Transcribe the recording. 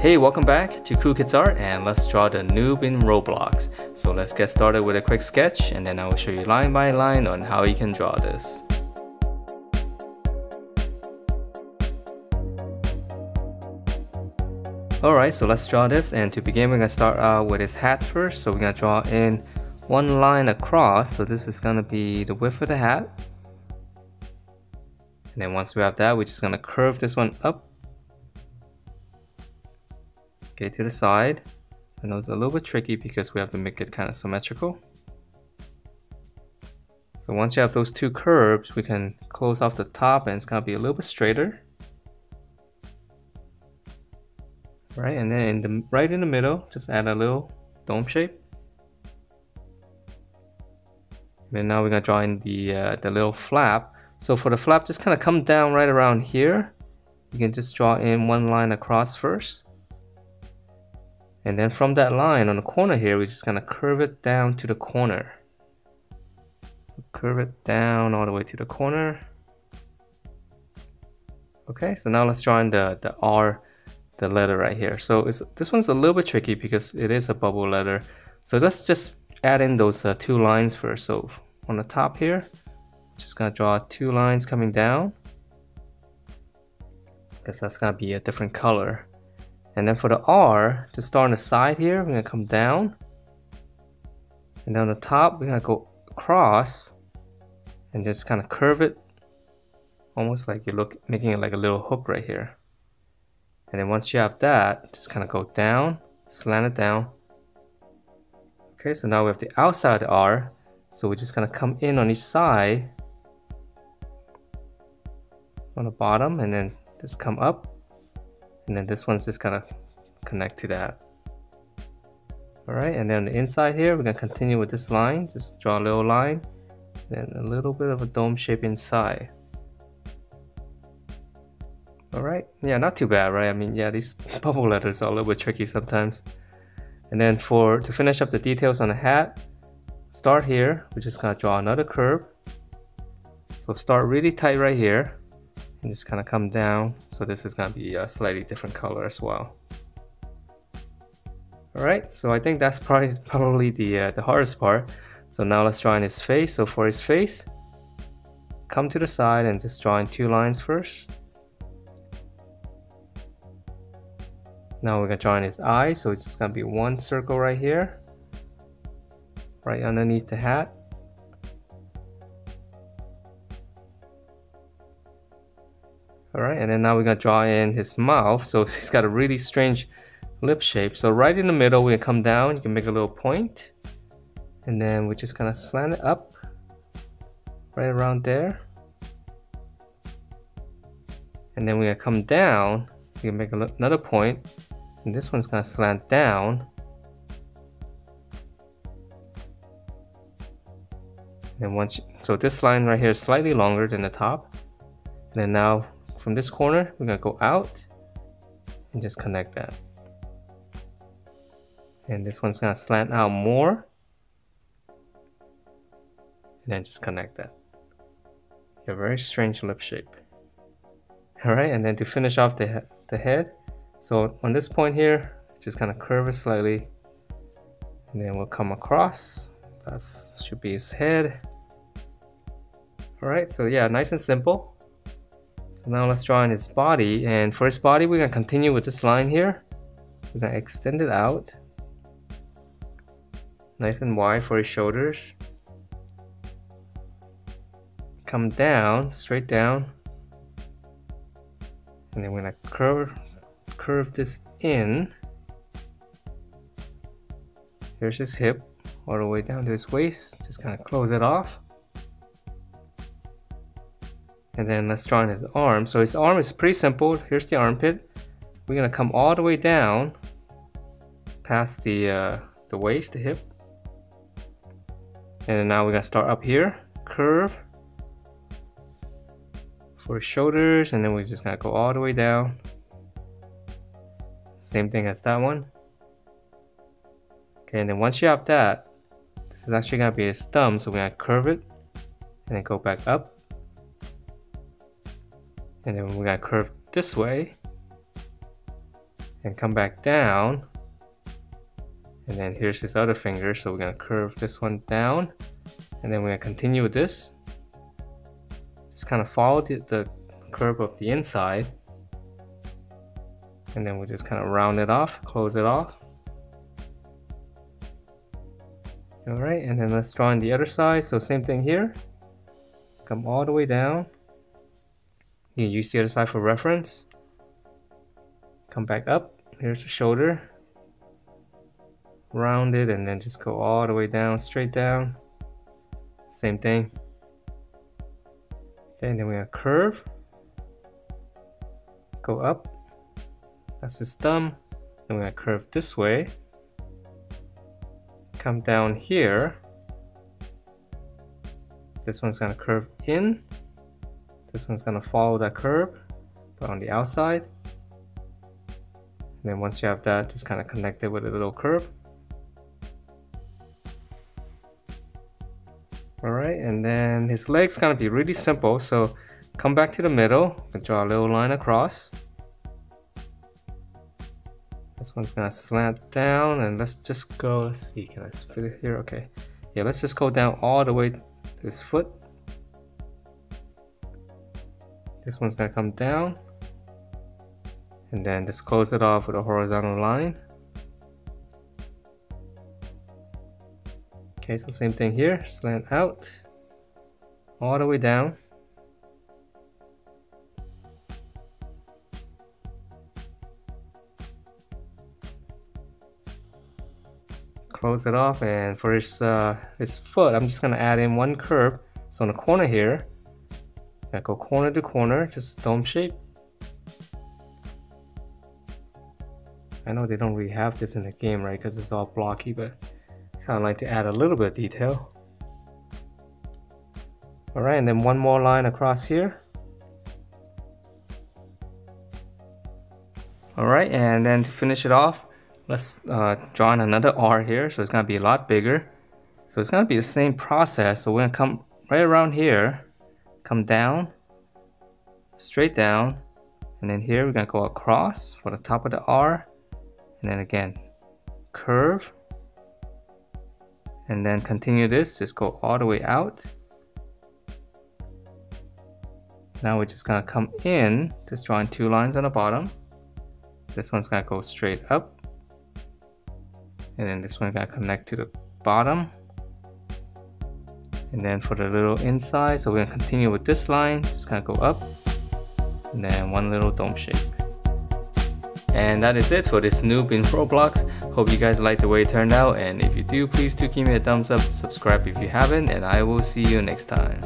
Hey, welcome back to Cool Kids Art, and let's draw the noob in Roblox. So let's get started with a quick sketch, and then I will show you line by line on how you can draw this. Alright, so let's draw this, and to begin we're going to start out with his hat first. So we're going to draw in one line across, so this is going to be the width of the hat. And then once we have that, we're just going to curve this one up. Okay, to the side. I know it's a little bit tricky because we have to make it kind of symmetrical. So once you have those two curves, we can close off the top and it's going to be a little bit straighter. Right, and then right in the middle, just add a little dome shape. And then now we're going to draw in the little flap. So for the flap, just kind of come down right around here. You can just draw in one line across first. And then from that line on the corner here, we're just going to curve it down to the corner. So curve it down all the way to the corner. Okay, so now let's draw in the R, the letter right here. So this one's a little bit tricky because it is a bubble letter. So let's just add in those two lines first. So on the top here, just going to draw two lines coming down. Because that's going to be a different color. And then for the R, to start on the side here, we're going to come down. And then on the top, we're going to go across and just kind of curve it. Almost like you're making it like a little hook right here. And then once you have that, just kind of go down, slant it down. Okay, so now we have the outside of the R. So we're just going to come in on each side. On the bottom, and then just come up. And then this one's just gonna connect to that. Alright, and then on the inside here, we're gonna continue with this line. Just draw a little line, then a little bit of a dome shape inside. Alright, yeah, not too bad, right? I mean, yeah, these bubble letters are a little bit tricky sometimes. And then to finish up the details on the hat, start here. We're just gonna draw another curve. So start really tight right here. And just kind of come down, so this is going to be a slightly different color as well. Alright, so I think that's probably the hardest part. So now let's draw in his face. So for his face, come to the side and just draw in two lines first. Now we're going to draw in his eye, so it's just going to be one circle right here, right underneath the hat. Alright, and then now we're going to draw in his mouth. So he's got a really strange lip shape. So right in the middle, we're going to come down. You can make a little point. And then we're just going to slant it up. Right around there. And then we're going to come down. You can make another point. And this one's going to slant down. And so this line right here is slightly longer than the top. And then now, from this corner, we're going to go out and just connect that. And this one's going to slant out more. And then just connect that. A very strange lip shape. Alright, and then to finish off the head, so on this point here, just kind of curve it slightly. And then we'll come across. That should be his head. Alright, so yeah, nice and simple. So now let's draw in his body, and for his body we're going to continue with this line here. We're going to extend it out nice and wide for his shoulders. Come down, straight down, and then we're going to curve this in. Here's his hip all the way down to his waist. Just kind of close it off. And then let's draw in his arm. So his arm is pretty simple. Here's the armpit. We're gonna come all the way down past the waist, the hip. And then now we're gonna start up here, curve for his shoulders, and then we're just gonna go all the way down. Same thing as that one. Okay, and then once you have that, this is actually gonna be his thumb, so we're gonna curve it and then go back up. And then we're gonna curve this way. then come back down, and then here's his other finger, so we're gonna curve this one down, and then we're gonna continue with this. Just kind of follow the curve of the inside, and then we'll just kind of round it off, close it off. Alright, and then let's draw on the other side. So same thing here, come all the way down. You can use the other side for reference. Come back up, here's the shoulder, round it, and then just go all the way down, straight down. Same thing. Okay, and then we're gonna curve, go up, that's his thumb, and we're gonna curve this way, come down here, this one's gonna curve in, this one's gonna follow that curve, but on the outside. And then once you have that, just kind of connect it with a little curve. Alright, and then his leg's gonna be really simple, so come back to the middle and draw a little line across. This one's gonna slant down, and let's just go, let's see, can I fit it here? Okay. Yeah, let's just go down all the way to his foot. This one's gonna come down, and then just close it off with a horizontal line. Okay, so same thing here, slant out, all the way down. Close it off, and for his foot, I'm just gonna add in one curve. So on the corner here, I go corner to corner, just a dome shape. I know they don't really have this in the game, right, because it's all blocky, but kind of like to add a little bit of detail. Alright, and then one more line across here. Alright, and then to finish it off, let's draw in another R here, so it's going to be a lot bigger. So it's going to be the same process, so we're going to come right around here, come down, straight down, and then here we're going to go across for the top of the R, and then again, curve, and then continue this, just go all the way out. Now we're just gonna come in, just drawing two lines on the bottom. This one's gonna go straight up, and then this one's gonna connect to the bottom. And then for the little inside, so we're gonna continue with this line, just gonna go up, and then one little dome shape. And that is it for this Noob in Roblox. Hope you guys like the way it turned out, and if you do, please do give me a thumbs up, subscribe if you haven't, and I will see you next time.